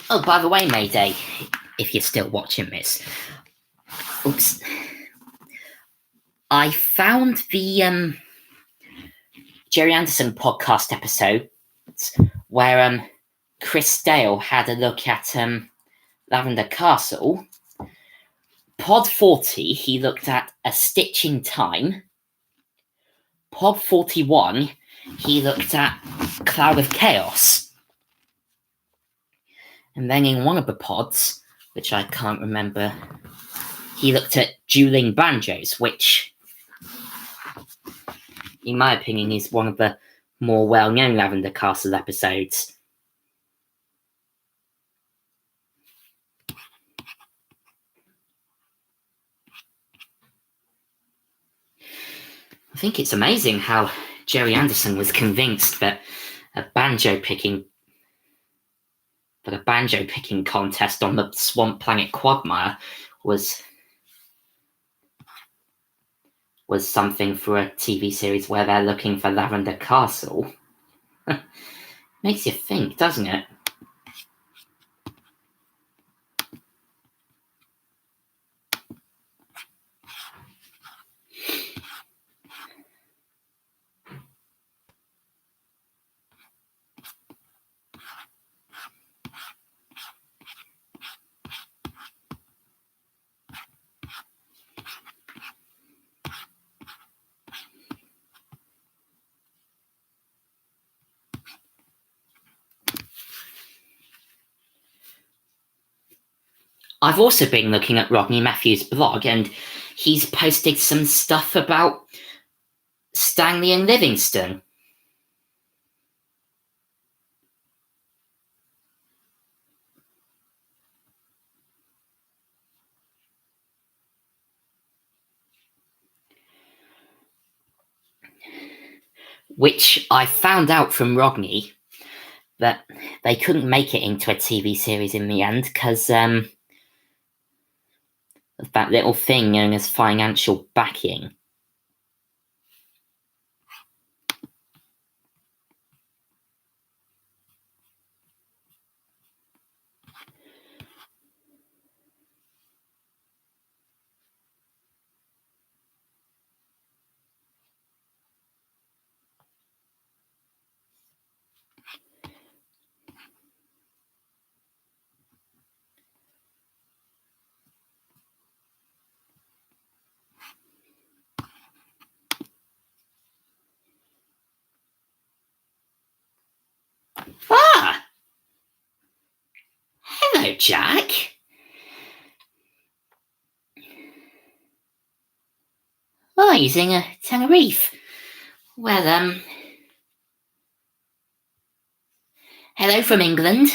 Oh, by the way, Mayday, if you're still watching this, oops, I found the Jerry Anderson podcast episode where Chris Dale had a look at Lavender Castle. Pod 40, he looked at A Stitch in Time. Pod 41, he looked at Cloud of Chaos. And then in one of the pods, which I can't remember, he looked at Dueling Banjos, which, in my opinion, is one of the more well-known Lavender Castle episodes. I think it's amazing how Jerry Anderson was convinced that a banjo picking contest on the Swamp Planet Quagmire was something for a TV series where they're looking for Lavender Castle. Makes you think, doesn't it? I've also been looking at Rodney Matthews' blog, and he's posted some stuff about Stanley and Livingston. Which I found out from Rodney that they couldn't make it into a TV series in the end because of that little thing known as financial backing. Hello, Jack. Oh, he's in Tenerife. Well, hello from England.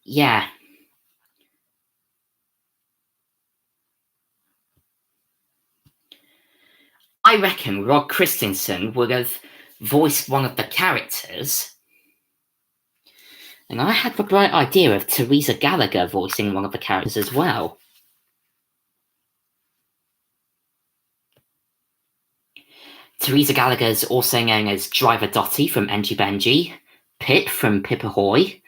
Yeah. I reckon Rod Christensen would have voiced one of the characters. And I had the bright idea of Teresa Gallagher voicing one of the characters as well. Teresa Gallagher is also known as Driver Dottie from Engie Benji, Pip from Pip Ahoy,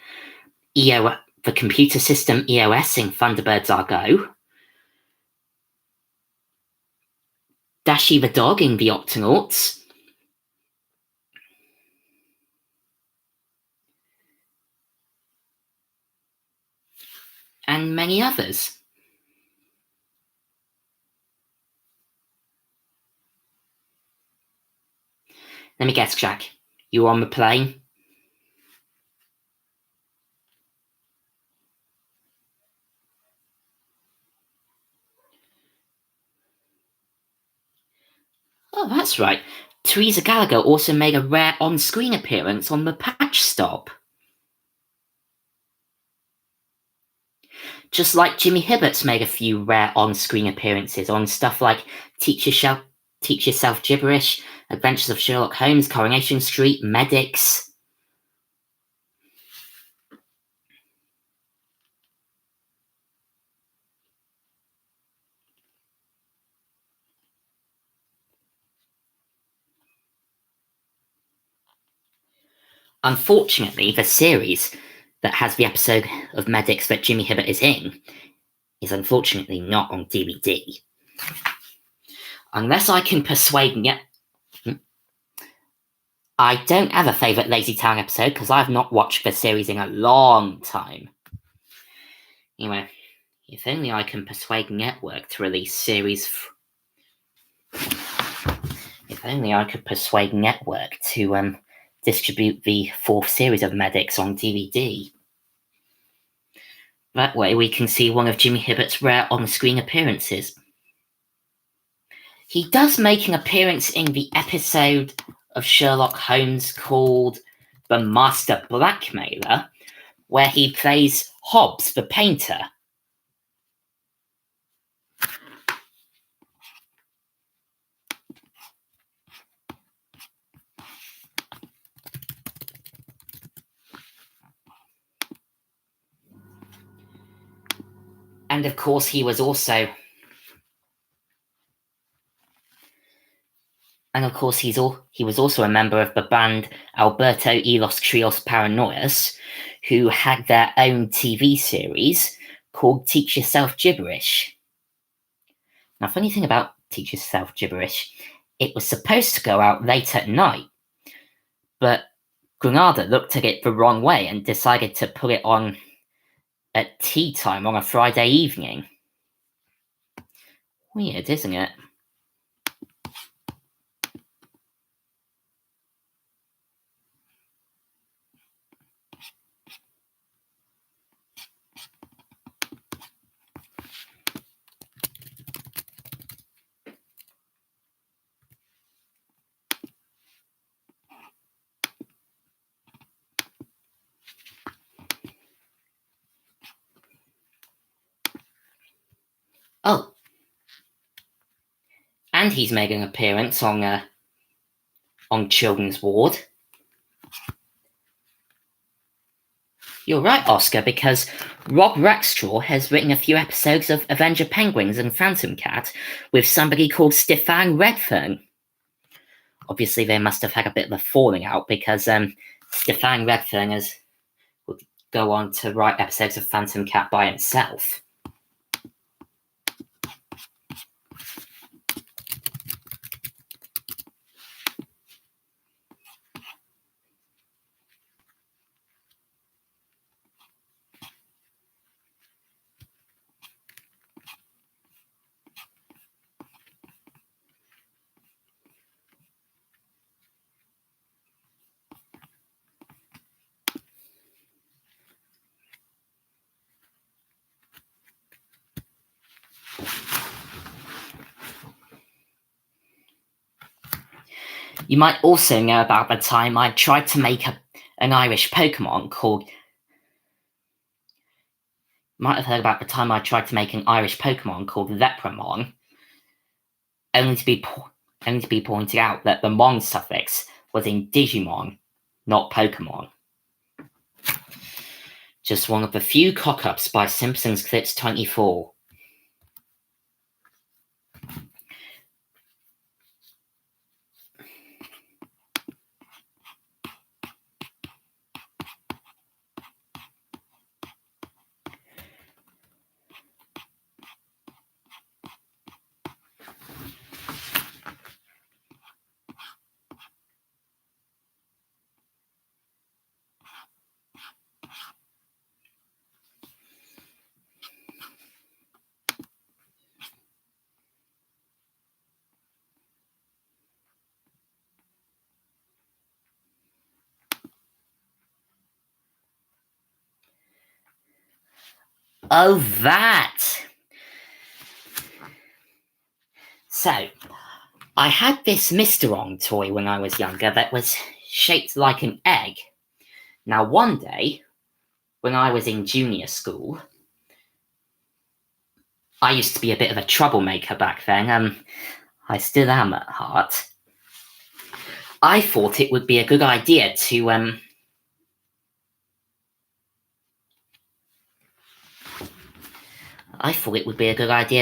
the computer system EOS in Thunderbirds Are Go, Dashi the dog in The Octonauts, and many others. Let me guess, Jack. You were on the plane? Oh, that's right. Teresa Gallagher also made a rare on-screen appearance on The Patch Stop. Just like Jimmy Hibbert's made a few rare on-screen appearances on stuff like Teach Yourself Gibberish, Adventures of Sherlock Holmes, Coronation Street, Medics. Unfortunately, the series that has the episode of Medics that Jimmy Hibbert is in is unfortunately not on DVD. Unless I can persuade me. I don't have a favourite Lazy Town episode because I've not watched the series in a long time. Anyway, if only I can persuade Network to release series. If only I could persuade Network to distribute the fourth series of Medics on DVD. That way we can see one of Jimmy Hibbert's rare on-screen appearances. He does make an appearance in the episode of Sherlock Holmes called The Master Blackmailer, where he plays Hobbs the painter. And of course, he was also a member of the band Alberto y los Trios Paranoias, who had their own TV series called Teach Yourself Gibberish. Now, funny thing about Teach Yourself Gibberish, it was supposed to go out late at night, but Granada looked at it the wrong way and decided to put it on at tea time on a Friday evening. Weird, isn't it? Oh, and he's made an appearance on Children's Ward. You're right, Oscar, because Rob Rackstraw has written a few episodes of Avenger Penguins and Phantom Cat with somebody called Stefan Redfern. Obviously, they must have had a bit of a falling out because Stefan Redfern would go on to write episodes of Phantom Cat by himself. You might also know about the time I tried to make an Irish Pokemon called. Might have heard about the time I tried to make an Irish Pokemon called Lepramon, only to be pointed out that the Mon suffix was in Digimon, not Pokemon. Just one of the few cock-ups by Simpsons Clips 24. Oh, that! So, I had this Mr. Ong toy when I was younger that was shaped like an egg. Now, one day, when I was in junior school, I used to be a bit of a troublemaker back then. I still am at heart. I thought it would be a good idea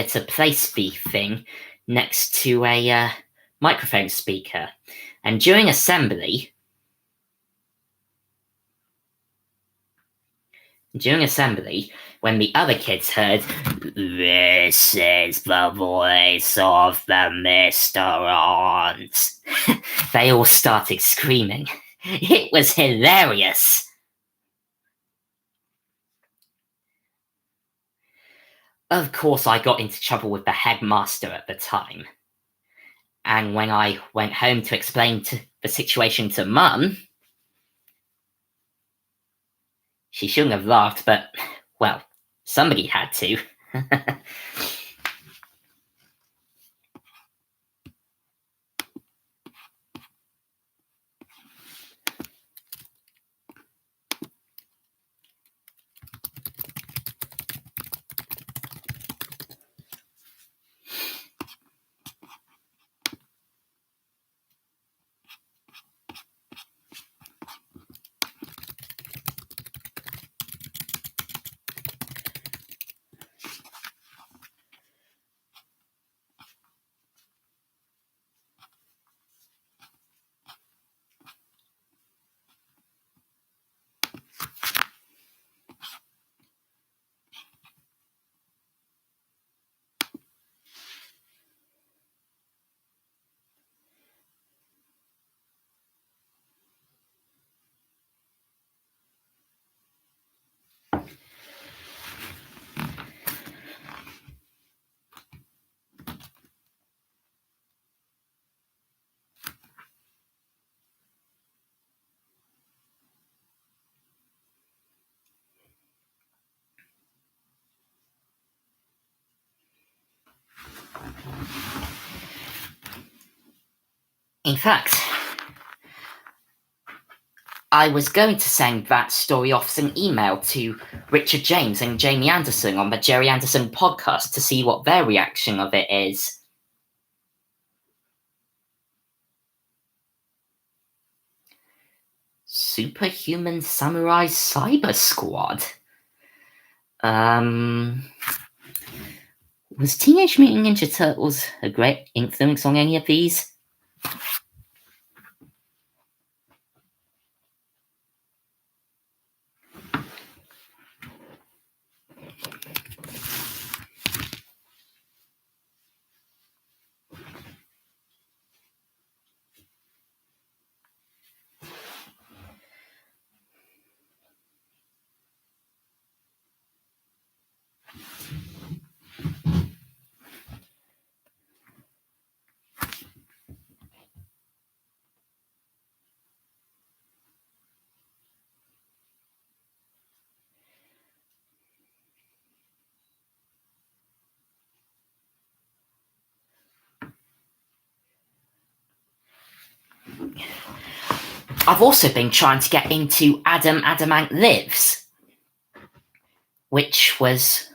to place the thing next to a microphone speaker. And during assembly, when the other kids heard, "This is the voice of the Mr. Aunt," they all started screaming. It was hilarious. Of course, I got into trouble with the headmaster at the time. And when I went home to explain the situation to Mum, she shouldn't have laughed, but, well, somebody had to. In fact, I was going to send that story off as an email to Richard James and Jamie Anderson on the Jerry Anderson podcast to see what their reaction of it is. Superhuman Samurai Cyber Squad. Was Teenage Mutant Ninja Turtles a great influence on any of these? I've also been trying to get into Adam Adamant Lives, which was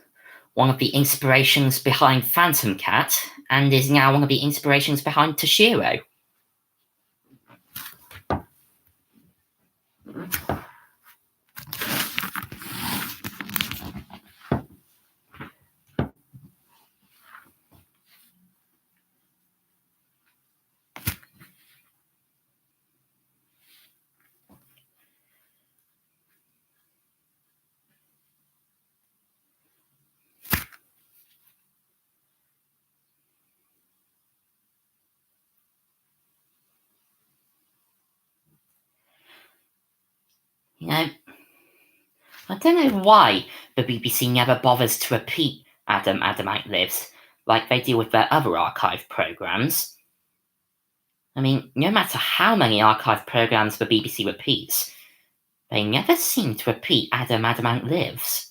one of the inspirations behind Phantom Cat, and is now one of the inspirations behind Toshiro. You know, I don't know why the BBC never bothers to repeat Adam Adamant Lives like they do with their other archive programmes. I mean, no matter how many archive programmes the BBC repeats, they never seem to repeat Adam Adamant Lives.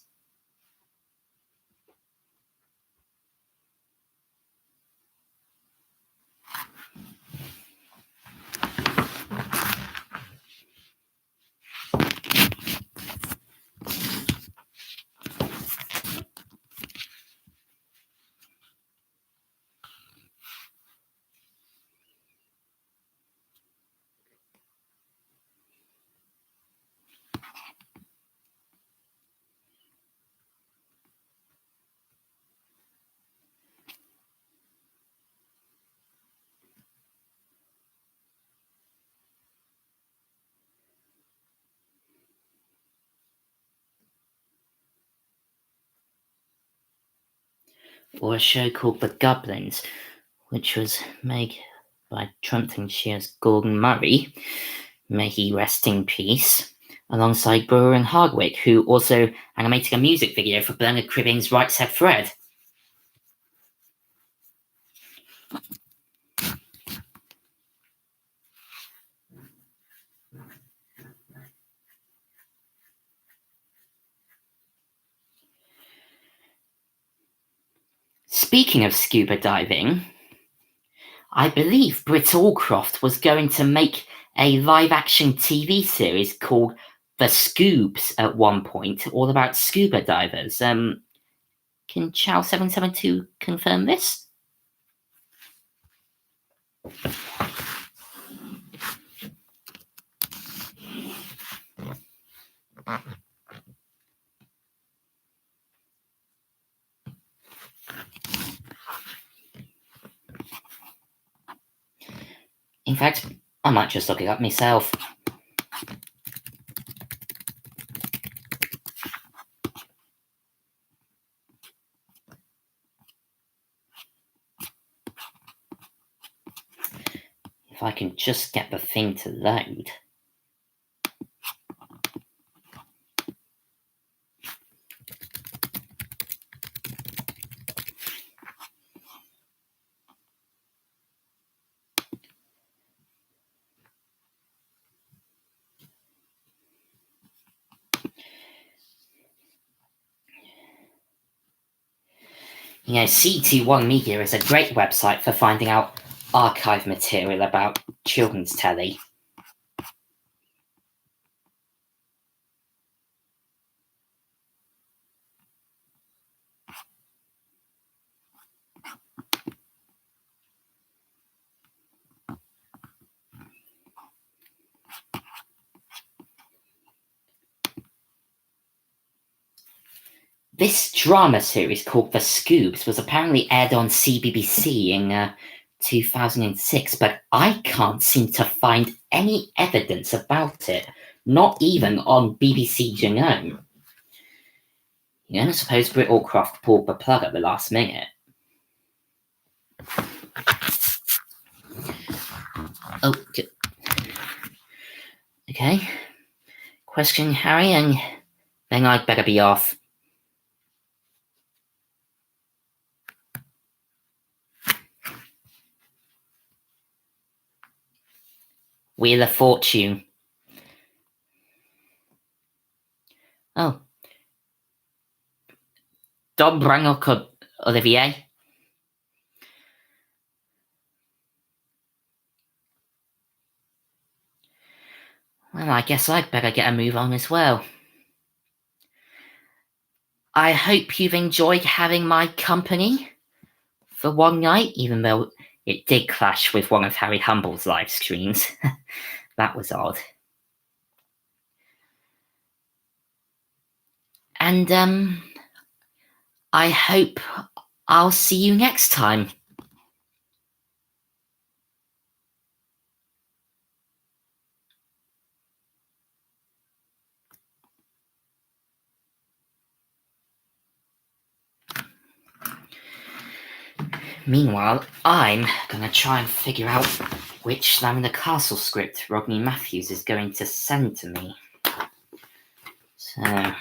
Or a show called The Goblins, which was made by Trumpton's Gordon Murray, may he rest in peace, alongside Brewer and Hardwick, who also animated a music video for Bernard Cribbing's Right Said Fred. Speaking of scuba diving, I believe Britt Allcroft was going to make a live-action TV series called The Scoobs at one point, all about scuba divers. Can Chow772 confirm this? In fact, I might just look it up myself. If I can just get the thing to load. You know, CT1 Media is a great website for finding out archive material about children's telly. This drama series called The Scoobs was apparently aired on CBBC in 2006, but I can't seem to find any evidence about it, not even on BBC Genome. You know, I suppose Britt Allcroft pulled the plug at the last minute. Oh, okay. Question, Harry, and then I'd better be off. Wheel of Fortune. Oh. Dom Brannock, Olivier. Well, I guess I'd better get a move on as well. I hope you've enjoyed having my company for one night, even though it did clash with one of Harry Humble's live streams. That was odd. And, I hope I'll see you next time. Meanwhile, I'm gonna try and figure out which Lavender Castle script Rodney Matthews is going to send to me. So,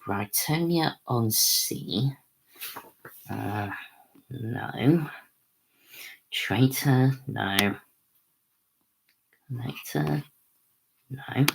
Britonia on Sea. No. Traitor, no. Connector, no.